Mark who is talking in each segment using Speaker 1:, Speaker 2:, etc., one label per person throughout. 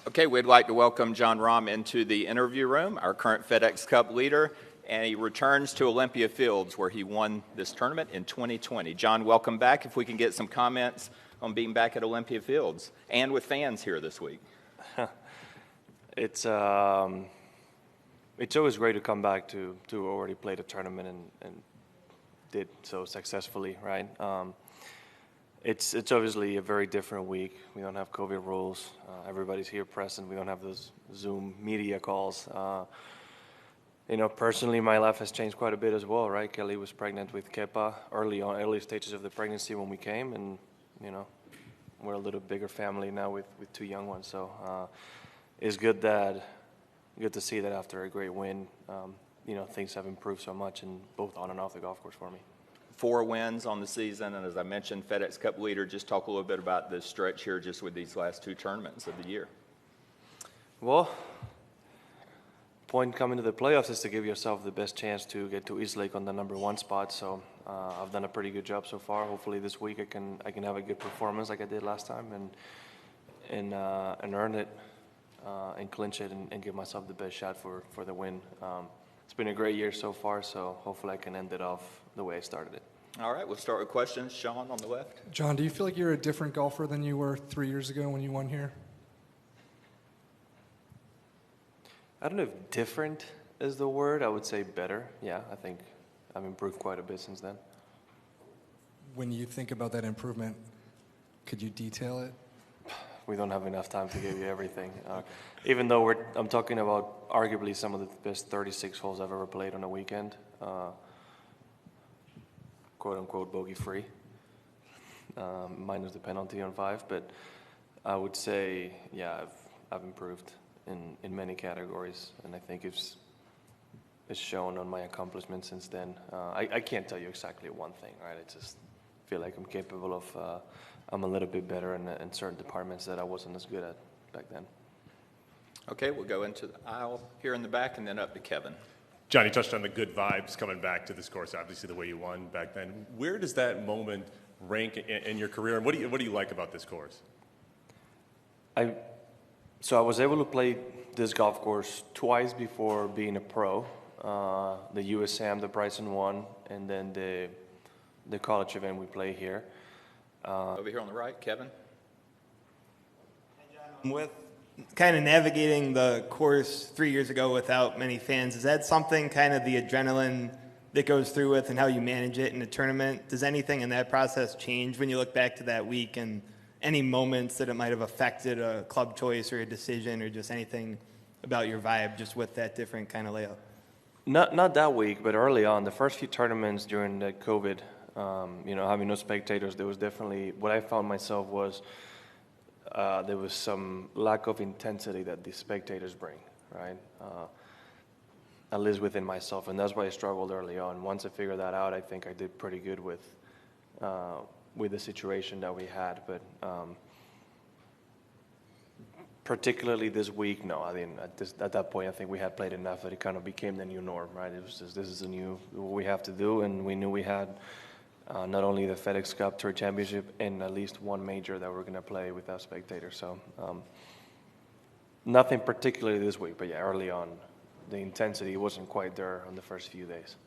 Speaker 1: Okay, we'd like to welcome Jon Rahm into the interview room, our current FedEx Cup leader, and he returns to Olympia Fields where he won this tournament in 2020. Jon, welcome back. If we can get some comments on being back at Olympia Fields and with fans here this week.
Speaker 2: It's always great to come back to already play the tournament and did so successfully, right? It's obviously a very different week. We don't have COVID rules. Everybody's here present. We don't have those Zoom media calls. Personally, my life has changed quite a bit as well, right? Kelly was pregnant with Kepa early stages of the pregnancy when we came, and we're a little bigger family now with two young ones. So it's good to see that after a great win, things have improved so much, and both on and off the golf course for me.
Speaker 1: 4 wins on the season, and as I mentioned, FedEx Cup leader. Just talk a little bit about the stretch here just with these last 2 tournaments of the year.
Speaker 2: Well, point coming to the playoffs is to give yourself the best chance to get to East Lake on the #1 spot. So I've done a pretty good job so far. Hopefully this week I can have a good performance like I did last time and earn it and clinch it and give myself the best shot for the win. It's been a great year so far, so hopefully I can end it off the way I started it.
Speaker 1: All right, we'll start with questions. Sean on the left.
Speaker 3: Jon, do you feel like you're a different golfer than you were 3 years ago when you won here?
Speaker 2: I don't know if different is the word. I would say better. Yeah, I think I've improved quite a bit since then.
Speaker 3: When you think about that improvement, could you detail it?
Speaker 2: We don't have enough time to give you everything. Even though I'm talking about arguably some of the best 36 holes I've ever played on a weekend, quote-unquote bogey-free, minus the penalty on 5. But I would say, yeah, I've improved in many categories, and I think it's shown on my accomplishments since then. I can't tell you exactly one thing, right? I just feel like I'm capable of, I'm a little bit better in certain departments that I wasn't as good at back then.
Speaker 1: Okay, we'll go into the aisle here in the back and then up to Kevin.
Speaker 4: Jon, you touched on the good vibes coming back to this course, obviously the way you won back then. Where does that moment rank in your career, and what do you like about this course?
Speaker 2: So I was able to play this golf course twice before being a pro. The USAM, the Bryson one, and then the college event we play here.
Speaker 1: Over here on the right, Kevin.
Speaker 5: With kind of navigating the course 3 years ago without many fans, is that something kind of the adrenaline that goes through with and how you manage it in a tournament? Does anything in that process change when you look back to that week and any moments that it might have affected a club choice or a decision or just anything about your vibe just with that different kind of layout?
Speaker 2: Not that week, but early on, the first few tournaments during the COVID, having no spectators, there was definitely, what I found myself was there was some lack of intensity that the spectators bring, right? At least within myself, and that's why I struggled early on. Once I figured that out, I think I did pretty good with the situation that we had, but particularly this week, no. I mean, at that point, I think we had played enough that it kind of became the new norm, right? It was just, this is what we have to do, and we knew we had not only the FedEx Cup Tour Championship and at least one major that we're going to play without spectators. So nothing particularly this week, but yeah, early on, the intensity wasn't quite there on the first few days.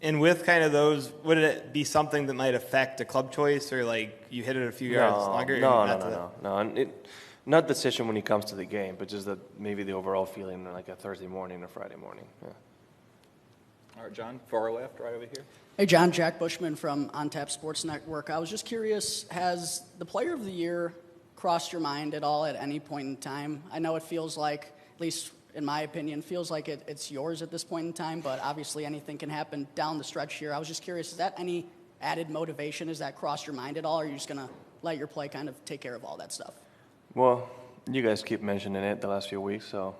Speaker 5: And with kind of those, would it be something that might affect a club choice, or like you hit it a few yards longer?
Speaker 2: No. Not decision when it comes to the game, but just that maybe the overall feeling like a Thursday morning or Friday morning. Yeah.
Speaker 1: All right, Jon, far left, right over here.
Speaker 6: Hey, Jon, Jack Bushman from OnTap Sports Network. I was just curious, has the Player of the Year crossed your mind at all at any point in time? I know it feels like, at least in my opinion, feels like it's yours at this point in time, but obviously anything can happen down the stretch here. I was just curious, is that any added motivation? Has that crossed your mind at all, or are you just going to let your play kind of take care of all that stuff?
Speaker 2: Well, you guys keep mentioning it the last few weeks, so...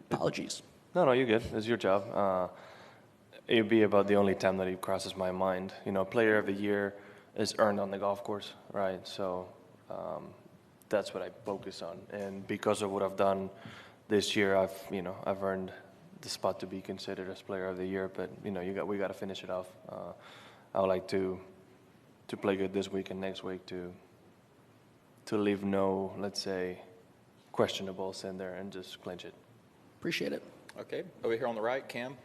Speaker 6: Apologies.
Speaker 2: No, you're good. It's your job. It would be about the only time that it crosses my mind. Player of the Year is earned on the golf course, right? So that's what I focus on. And because of what I've done this year, I've earned the spot to be considered as Player of the Year. But we got to finish it off. I would like to play good this week and next week to leave no, let's say, questionables in there and just clinch it.
Speaker 6: Appreciate it.
Speaker 1: Okay, over here on the right, Cam.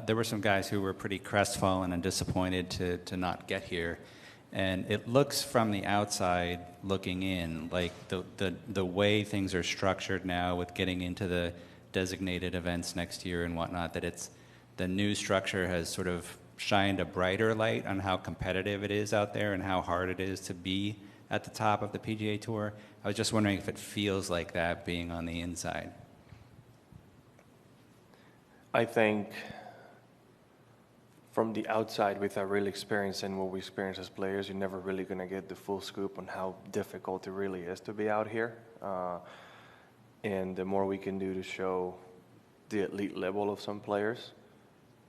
Speaker 7: There were some guys who were pretty crestfallen and disappointed to not get here. And it looks from the outside looking in, like the way things are structured now with getting into the designated events next year and whatnot, that it's the new structure has sort of shined a brighter light on how competitive it is out there and how hard it is to be at the top of the PGA Tour. I was just wondering if it feels like that being on the inside.
Speaker 2: I think from the outside, without really experiencing what we experience as players, you're never really going to get the full scoop on how difficult it really is to be out here. And the more we can do to show the elite level of some players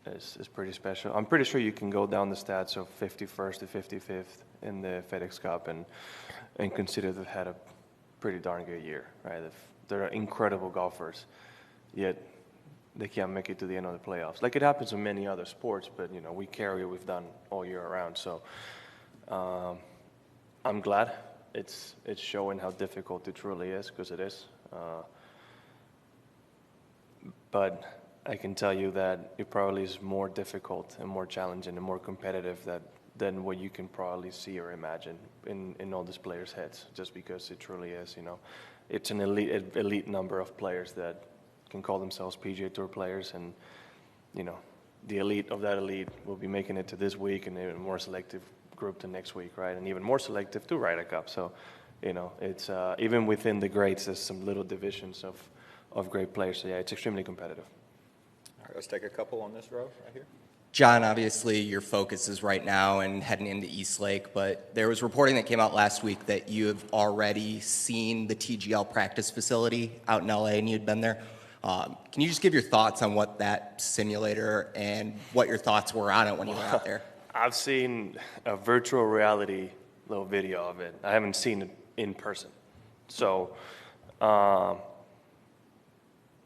Speaker 2: is pretty special. I'm pretty sure you can go down the stats of 51st to 55th in the FedEx Cup and consider they've had a pretty darn good year, right? They're incredible golfers, yet they can't make it to the end of the playoffs. Like it happens in many other sports, but you know, we carry what we've done all year around. So I'm glad it's showing how difficult it truly is, because it is. But I can tell you that it probably is more difficult and more challenging and more competitive than what you can probably see or imagine in all these players' heads, just because it truly is, you know. It's an elite number of players that can call themselves PGA Tour players, and, you know, the elite of that elite will be making it to this week, and even more selective group to next week, right? And even more selective to Ryder Cup. So, you know, it's even within the greats, there's some little divisions of great players. So, yeah, it's extremely competitive.
Speaker 1: All right, let's take a couple on this row right here.
Speaker 8: Jon, obviously your focus is right now and heading into East Lake, but there was reporting that came out last week that you have already seen the TGL practice facility out in LA and you'd been there. Can you just give your thoughts on what that simulator and what your thoughts were on it when you went out there?
Speaker 2: I've seen a virtual reality little video of it. I haven't seen it in person. So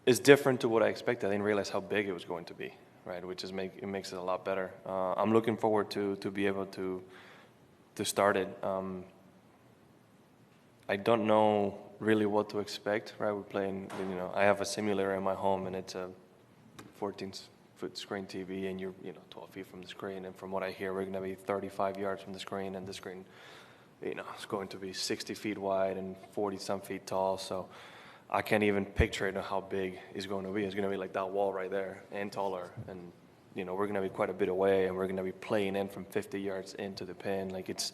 Speaker 2: it's different to what I expected. I didn't realize how big it was going to be, right? Which it makes it a lot better. I'm looking forward to be able to start it. I don't know really what to expect, right? We're playing, you know, I have a simulator in my home, and it's a 14-foot screen TV, and you're, 12 feet from the screen. And from what I hear, we're going to be 35 yards from the screen, and the screen, it's going to be 60 feet wide and 40-some feet tall. So I can't even picture it how big it's going to be. It's going to be like that wall right there and taller. And, we're going to be quite a bit away, and we're going to be playing in from 50 yards into the pin. Like it's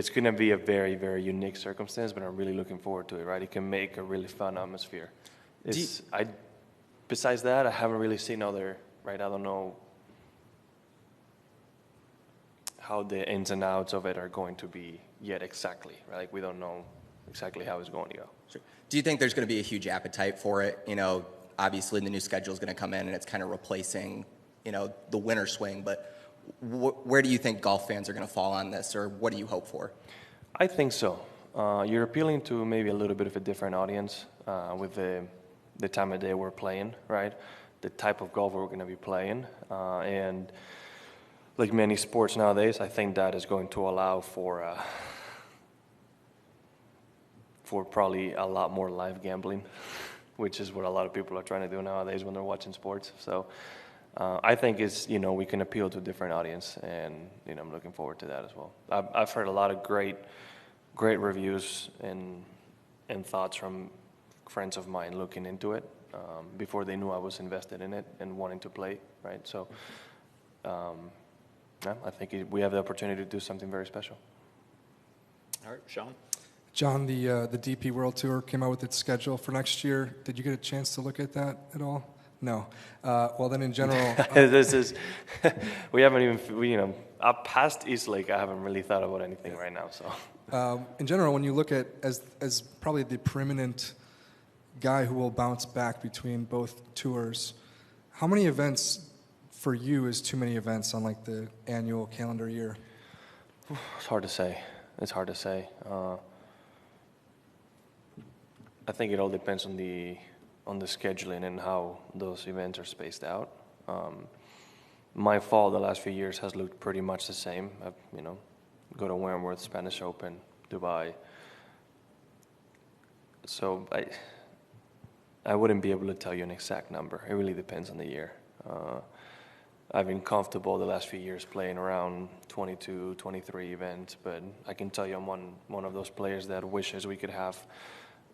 Speaker 2: going to be a very, very unique circumstance, but I'm really looking forward to it, right? It can make a really fun atmosphere. Besides that, I haven't really seen other, right? I don't know how the ins and outs of it are going to be yet exactly, right? Like we don't know exactly how it's going to go.
Speaker 8: Sure. Do you think there's going to be a huge appetite for it? Obviously the new schedule is going to come in and it's kind of replacing, the winter swing, but where do you think golf fans are going to fall on this, or what do you hope for?
Speaker 2: I think so. You're appealing to maybe a little bit of a different audience with the time of day we're playing, right? The type of golf we're going to be playing. And like many sports nowadays, I think that is going to allow for probably a lot more live gambling, which is what a lot of people are trying to do nowadays when they're watching sports. So I think it's, we can appeal to a different audience, and, I'm looking forward to that as well. I've heard a lot of great reviews and thoughts from friends of mine looking into it before they knew I was invested in it and wanting to play, right? So I think we have the opportunity to do something very special.
Speaker 1: All right, Sean.
Speaker 3: Jon, the DP World Tour came out with its schedule for next year. Did you get a chance to look at that at all? No. Well, then in general...
Speaker 2: we haven't even, up past East Lake, I haven't really thought about anything right now, so...
Speaker 3: in general, when you look at, as probably the preeminent guy who will bounce back between both tours, how many events for you is too many events on like the annual calendar year?
Speaker 2: It's hard to say. I think it all depends on the scheduling and how those events are spaced out. My fall the last few years has looked pretty much the same. go to Wentworth, Spanish Open, Dubai. So I wouldn't be able to tell you an exact number. It really depends on the year. I've been comfortable the last few years playing around 22, 23 events, but I can tell you I'm one of those players that wishes we could have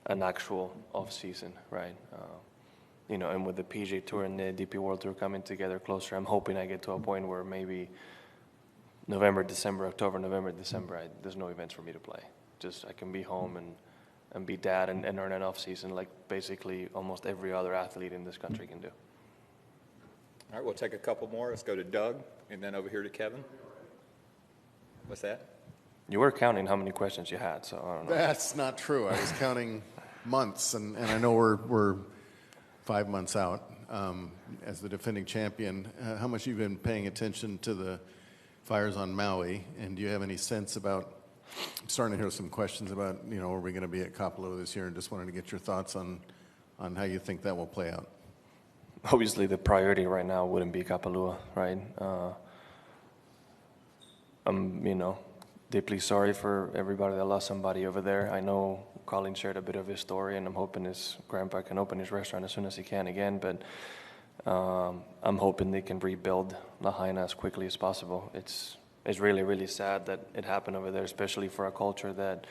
Speaker 2: an actual off-season, right? You know, and with the PGA Tour and the DP World Tour coming together closer, I'm hoping I get to a point where maybe November, December, October, November, December, there's no events for me to play. Just I can be home and be dad and earn an off-season like basically almost every other athlete in this country can do.
Speaker 1: All right, we'll take a couple more. Let's go to Doug, and then over here to Kevin. What's that?
Speaker 2: You were counting how many questions you had, so I don't know.
Speaker 9: That's not true. I was counting months, and I know we're 5 months out as the defending champion. How much you've been paying attention to the fires on Maui, and do you have any sense about, I'm starting to hear some questions about, you know, are we going to be at Kapalua this year, and just wanted to get your thoughts on how you think that will play out.
Speaker 2: Obviously, the priority right now wouldn't be Kapalua, right? I'm, you know, deeply sorry for everybody that lost somebody over there. I know Colin shared a bit of his story, and I'm hoping his grandpa can open his restaurant as soon as he can again, but I'm hoping they can rebuild Lahaina as quickly as possible. It's really, really sad that it happened over there, especially for a culture that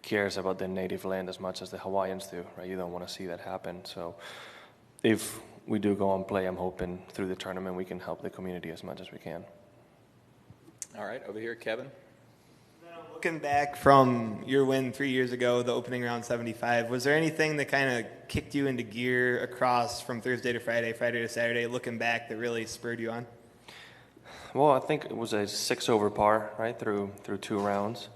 Speaker 2: cares about their native land as much as the Hawaiians do, right? You don't want to see that happen. So if we do go and play, I'm hoping through the tournament we can help the community as much as we can.
Speaker 1: All right, over here, Kevin.
Speaker 5: Looking back from your win 3 years ago, the opening round 75, was there anything that kind of kicked you into gear across from Thursday to Friday, Friday to Saturday, looking back that really spurred you on?
Speaker 2: Well, I think it was a 6 over par, right, through 2 rounds.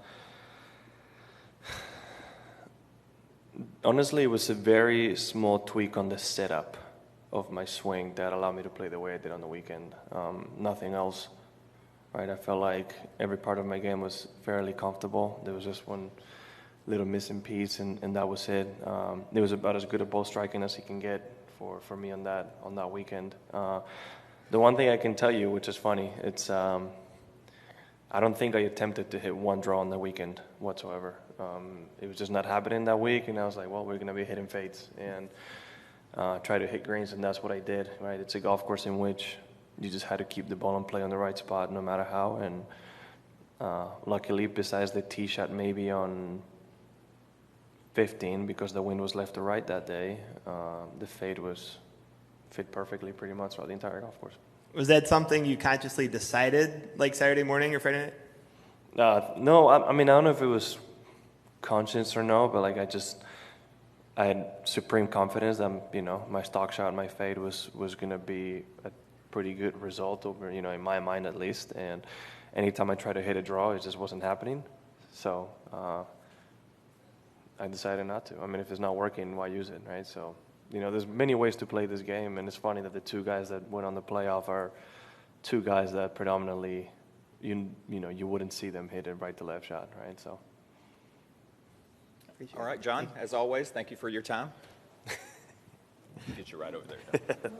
Speaker 2: Honestly, it was a very small tweak on the setup of my swing that allowed me to play the way I did on the weekend. Nothing else, right? I felt like every part of my game was fairly comfortable. There was just one little missing piece, and that was it. It was about as good a ball striking as you can get for me on that weekend. The one thing I can tell you, which is funny, it's I don't think I attempted to hit one draw on the weekend whatsoever. It was just not happening that week, and I was like, well, we're going to be hitting fades and try to hit greens, and that's what I did, right? It's a golf course in which you just had to keep the ball and play on the right spot no matter how, and luckily, besides the tee shot maybe on 15, because the wind was left to right that day, the fade fit perfectly pretty much throughout the entire golf course.
Speaker 5: Was that something you consciously decided, like Saturday morning or Friday night?
Speaker 2: No, I mean, I don't know if it was conscious or no, but like I had supreme confidence that, you know, my stock shot, my fade was going to be a pretty good result over, you know, in my mind at least. And anytime I tried to hit a draw, it just wasn't happening. So I decided not to. I mean, if it's not working, why use it, right? So, you know, there's many ways to play this game, and it's funny that the 2 guys that went on the playoff are 2 guys that predominantly, you know, you wouldn't see them hit a right to left shot, right? So.
Speaker 1: All right, John, as always, thank you for your time. Get you right over there.
Speaker 2: Thank you.